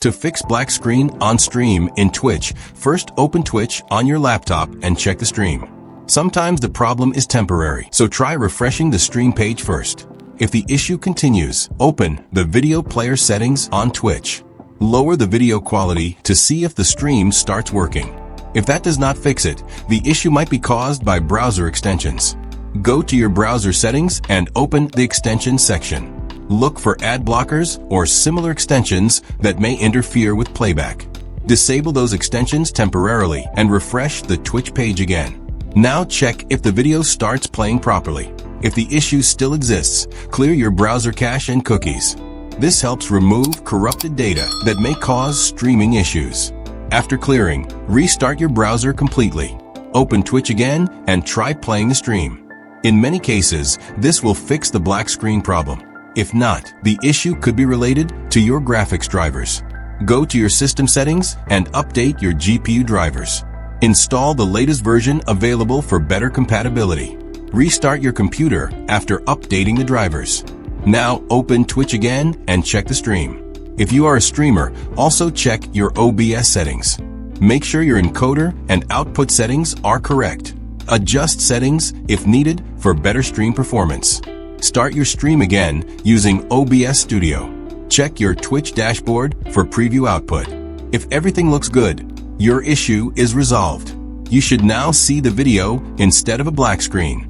To fix black screen on stream in Twitch, first open Twitch on your laptop and check the stream. Sometimes the problem is temporary, so try refreshing the stream page first. If the issue continues, open the video player settings on Twitch. Lower the video quality to see if the stream starts working. If that does not fix it, the issue might be caused by browser extensions. Go to your browser settings and open the extensions section. Look for ad blockers or similar extensions that may interfere with playback. Disable those extensions temporarily and refresh the Twitch page again. Now check if the video starts playing properly. If the issue still exists, clear your browser cache and cookies. This helps remove corrupted data that may cause streaming issues. After clearing, restart your browser completely. Open Twitch again and try playing the stream. In many cases, this will fix the black screen problem. If not, the issue could be related to your graphics drivers. Go to your system settings and update your GPU drivers. Install the latest version available for better compatibility. Restart your computer after updating the drivers. Now open Twitch again and check the stream. If you are a streamer, also check your OBS settings. Make sure your encoder and output settings are correct. Adjust settings if needed for better stream performance. Start your stream again using OBS Studio. Check your Twitch dashboard for preview output. If everything looks good, your issue is resolved. You should now see the video instead of a black screen.